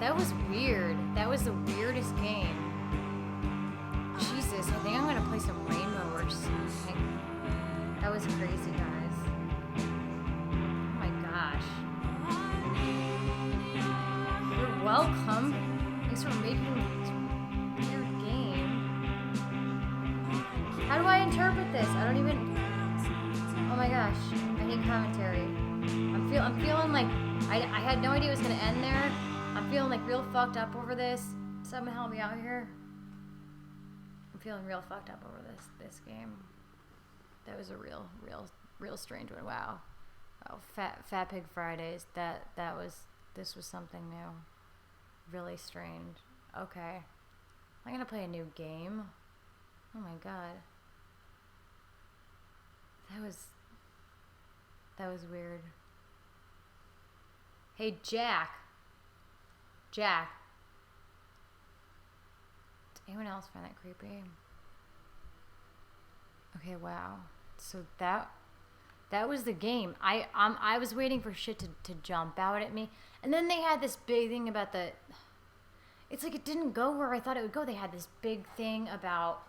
That was weird. That was the weirdest game. Jesus, I think I'm gonna play some Rainbow or something. That was crazy, guys. Oh my gosh. You're welcome. Thanks for making this weird game. How do I interpret this? I don't even. Oh my gosh. I need commentary. I'm feeling like I had no idea it was gonna end there. I'm feeling like real fucked up over this. Someone help me out here. I'm feeling real fucked up over this game. That was a real strange one. Wow. Oh, Fat Pig Fridays. This was something new. Really strange. Okay. I'm gonna play a new game. Oh my god. That was weird. Hey, Jack. Jack. Does anyone else find that creepy? Okay, wow. So that was the game. I was waiting for shit to jump out at me. And then they had this big thing about it's like it didn't go where I thought it would go. They had this big thing about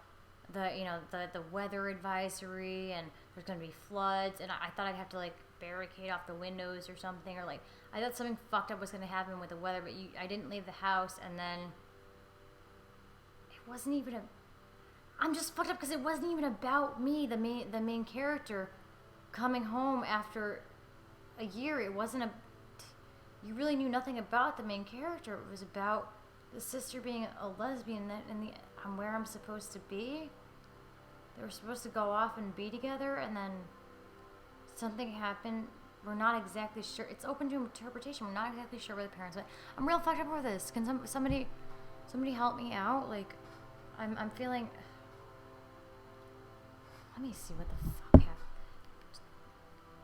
the weather advisory, and there's going to be floods, and I thought I'd have to like barricade off the windows or something, or like I thought something fucked up was going to happen with the weather, but I didn't leave the house, and then it wasn't even I'm just fucked up because it wasn't even about me, the main character coming home after a year. It wasn't you really knew nothing about the main character. It was about the sister being a lesbian, and I'm where I'm supposed to be. They were supposed to go off and be together, and then something happened. We're not exactly sure. It's open to interpretation. We're not exactly sure where the parents went. I'm real fucked up over this. Can somebody help me out? Like, I'm feeling. Let me see what the fuck happened.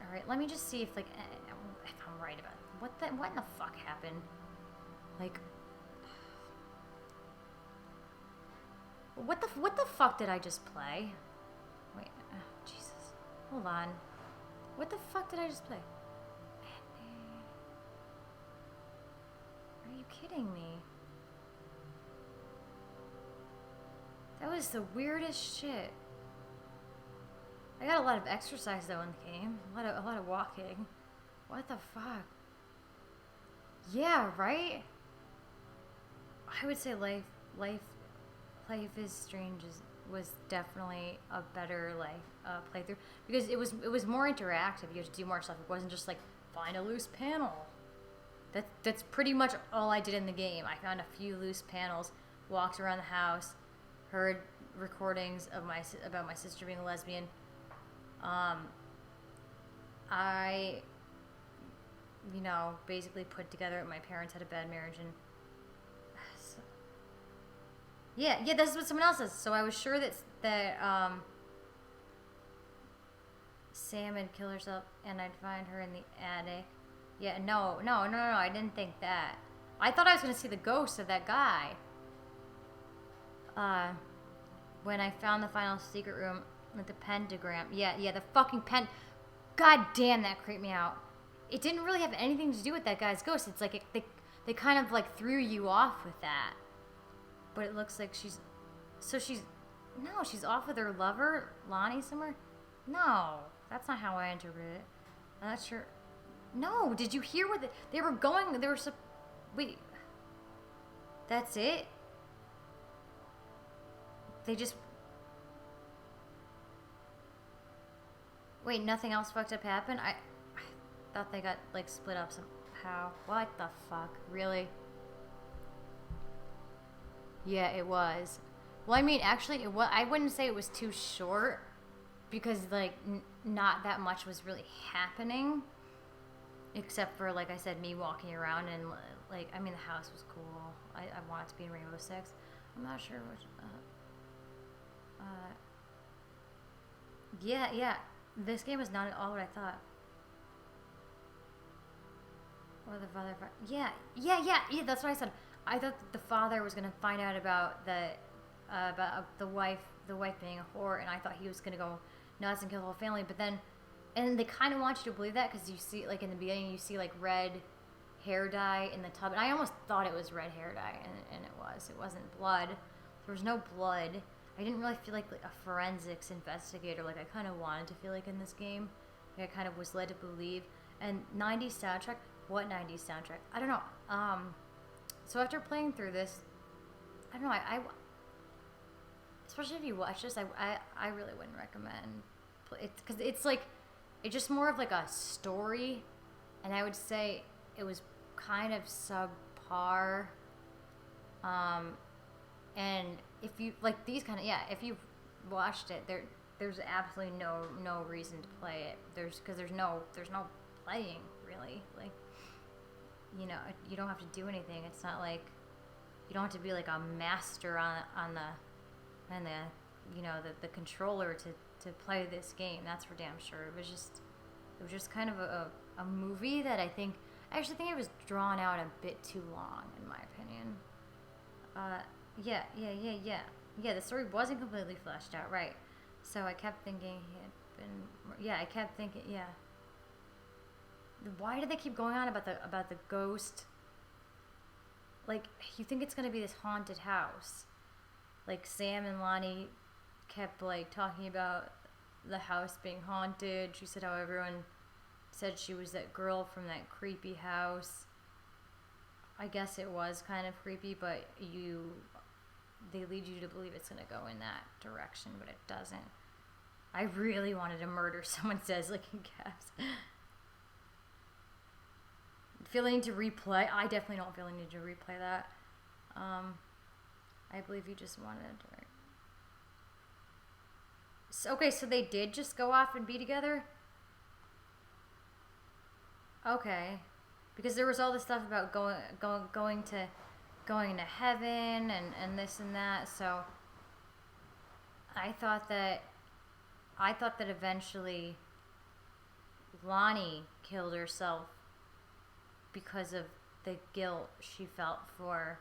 All right, let me just see if I'm right about it. What in the fuck happened? Like, what the fuck did I just play? Wait, Jesus, hold on. What the fuck did I just play? Are you kidding me? That was the weirdest shit. I got a lot of exercise though in the game. A lot of walking. What the fuck? Yeah, right? I would say Life is Strange was definitely a better playthrough, because it was more interactive. You had to do more stuff. It wasn't just like find a loose panel. That's pretty much all I did in the game. I found a few loose panels, walked around the house, heard recordings about my sister being a lesbian. I basically put together my parents had a bad marriage, and yeah, this is what someone else says. So I was sure that Sam would kill herself and I'd find her in the attic. Yeah, no, I didn't think that. I thought I was going to see the ghost of that guy. When I found the final secret room with the pentagram. Yeah, the fucking God damn, that creeped me out. It didn't really have anything to do with that guy's ghost. It's like they kind of like threw you off with that. But it looks like she's off with her lover, Lonnie, somewhere. No, that's not how I interpreted it. I'm not sure. No, did you hear what they were going? Wait, that's it? They just. Wait, nothing else fucked up happened? I thought they got like split up somehow. What the fuck? Really? Yeah, it was. Well, I mean, actually, I wouldn't say it was too short, because like not that much was really happening, except for, like I said, me walking around, and like, I mean, the house was cool. I want it to be in Rainbow Six. I'm not sure which. Yeah. This game is not at all what I thought. Or the father. Yeah. That's what I said. I thought that the father was gonna find out about the wife being a whore, and I thought he was gonna go nuts and kill the whole family. But then, and they kind of want you to believe that, because you see, like in the beginning, you see like red hair dye in the tub, and I almost thought it was red hair dye, and it was. It wasn't blood. There was no blood. I didn't really feel like a forensics investigator like I kind of wanted to feel like in this game. Like I kind of was led to believe. And 90s soundtrack. What 90s soundtrack? I don't know. So after playing through this, I don't know. I especially if you watch this, I really wouldn't recommend it because it's just more of like a story, and I would say it was kind of subpar. And if you like these kind of if you've watched it, there's absolutely no reason to play it. There's no playing really, like, you know, you don't have to do anything. It's not like you don't have to be like a master on the you know the controller to play this game. That's for damn sure. It was just kind of a movie that I actually think it was drawn out a bit too long, in my opinion. Yeah, the story wasn't completely fleshed out, right? So I kept thinking he had been. Yeah, I kept thinking. Yeah. Why do they keep going on about the ghost? Like, you think it's gonna be this haunted house? Like Sam and Lonnie kept like talking about the house being haunted. She said how everyone said she was that girl from that creepy house. I guess it was kind of creepy, but they lead you to believe it's going to go in that direction, but it doesn't. I really wanted to murder someone, says, like, in caps. Feeling to replay. I definitely don't feel the need to replay that. I believe you just wanted to. Right? So, okay, so they did just go off and be together? Okay. Because there was all this stuff about going to heaven and this and that. So I thought that eventually Lonnie killed herself because of the guilt she felt for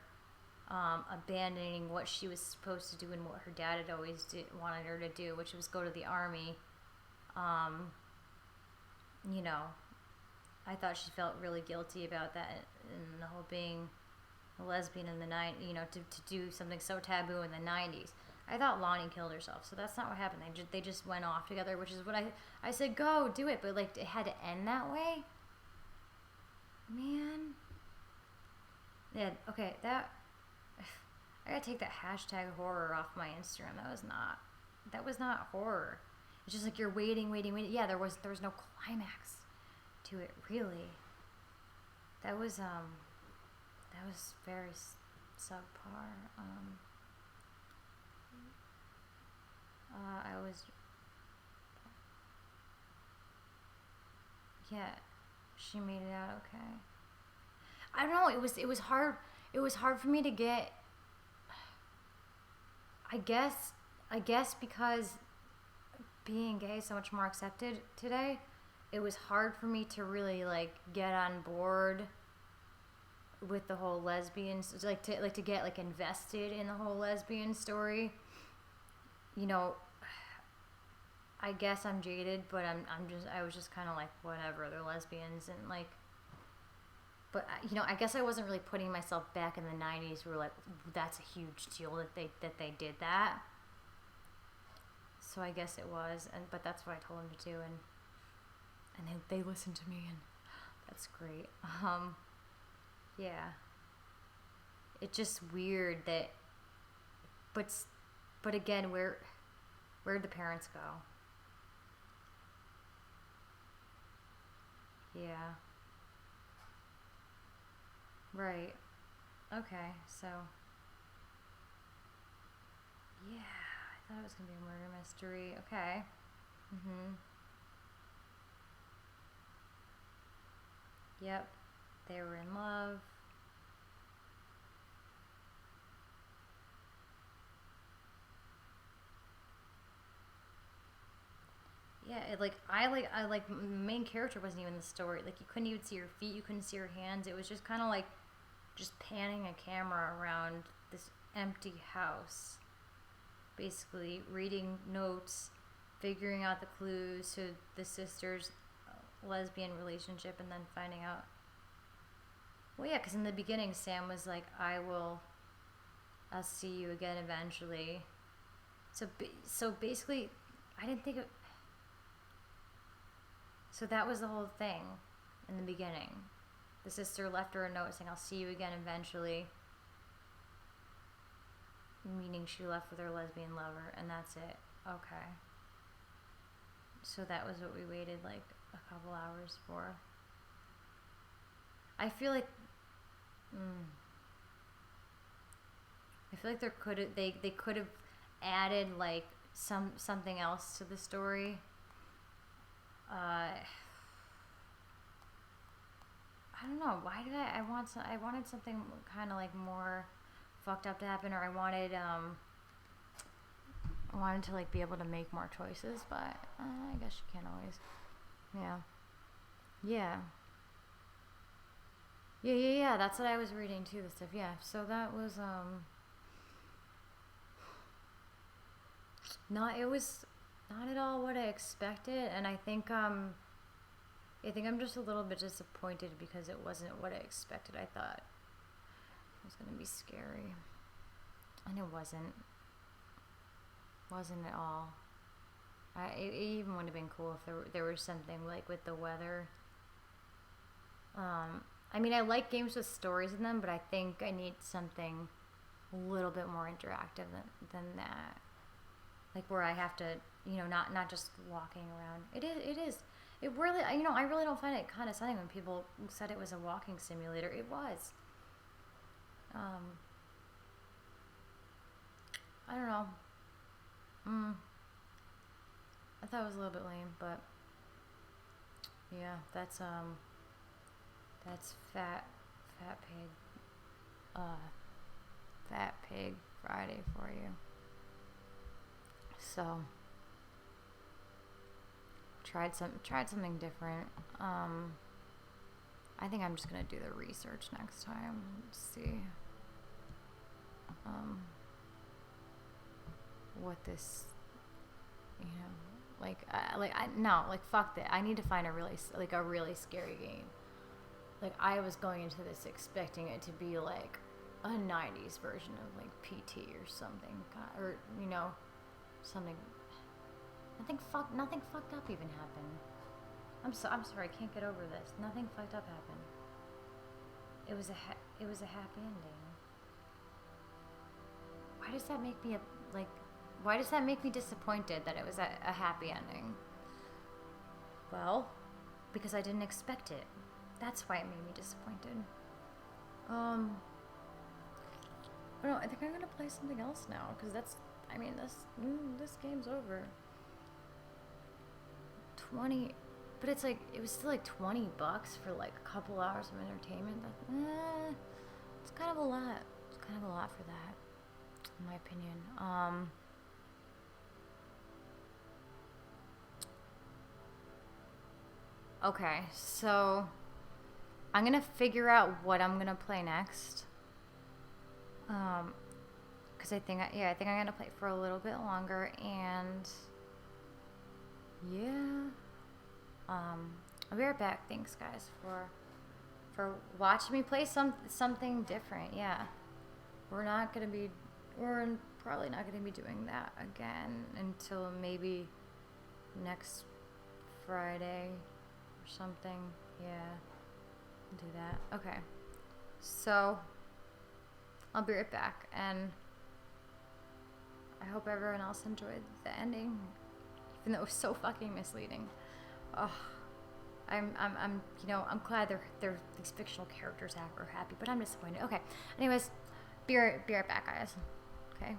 abandoning what she was supposed to do and what her dad had always wanted her to do, which was go to the army. You know, I thought she felt really guilty about that, and the whole being a lesbian in the you know, to do something so taboo in the 90s. I thought Lonnie killed herself, so that's not what happened. They just went off together, which is what I said, go do it, but like it had to end that way. Man. Yeah. Okay. I gotta take that hashtag horror off my Instagram. That was not horror. It's just like you're waiting. Yeah, there was no climax to it, really. That was very subpar. Yeah, she made it out okay. I don't know. It was hard. It was hard for me to get. I guess because being gay is so much more accepted today, it was hard for me to really like get on board with the whole lesbians, like to get like invested in the whole lesbian story. You know, I guess I'm jaded, but I was just kind of like, whatever, they're lesbians, and like, but you know, I guess I wasn't really putting myself back in the 90s where like that's a huge deal that they did that. So I guess it was, but that's what I told them to do, and they listened to me, and that's great. Yeah. It's just weird that, but again, where'd the parents go? Yeah. Right. Okay, so. Yeah, I thought it was gonna be a murder mystery. Okay. Yep. They were in love. Yeah, I like main character wasn't even the story. Like you couldn't even see her feet, you couldn't see her hands. It was just kind of like just panning a camera around this empty house, basically reading notes, figuring out the clues to the sisters' lesbian relationship, and then finding out Well, yeah, because in the beginning, Sam was like, I'll see you again eventually. So basically, I didn't think of. So that was the whole thing in the beginning. The sister left her a note saying, I'll see you again eventually. Meaning she left with her lesbian lover, and that's it. Okay. So that was what we waited like a couple hours for. I feel like they could have added like something else to the story. I don't know. Why did I wanted something kind of like more fucked up to happen, or I wanted to like be able to make more choices, but I guess you can't always. Yeah, that's what I was reading too, the stuff. Yeah, so that was it was not at all what I expected, and I think I'm just a little bit disappointed because it wasn't what I expected. I thought it was gonna be scary, and it wasn't at all. It even would have been cool if there was something like with the weather. I mean, I like games with stories in them, but I think I need something a little bit more interactive than that. Like where I have to, not just walking around. It is. It really, I really don't find it condescending when people said it was a walking simulator. It was. I don't know. I thought it was a little bit lame, but yeah, that's Fat Pig Friday for you. So tried something different. I think I'm just gonna do the research next time. Let's see. What this, fuck that. I need to find a really scary game. Like I was going into this expecting it to be like a 90s version of like PT or something, or something. Nothing fucked up even happened. I'm sorry, I can't get over this. Nothing fucked up happened. It was a happy ending. Why does that make me disappointed that it was a happy ending? Well, because I didn't expect it. That's why it made me disappointed. I think I'm gonna play something else now, because this game's over. 20, but it's like, it was still like $20 for like a couple hours of entertainment. It's kind of a lot. It's kind of a lot for that, in my opinion. Okay, so I'm gonna figure out what I'm gonna play next. Because I think I'm gonna play for a little bit longer, and yeah. I'll be right back. Thanks, guys, for watching me play something different. Yeah, we're probably not gonna be doing that again until maybe next Friday or something. Yeah, do that. Okay, so I'll be right back, and I hope everyone else enjoyed the ending, even though it was so fucking misleading. Oh, I'm glad they're these fictional characters are happy, but I'm disappointed. Okay, anyways, be right back, guys. Okay.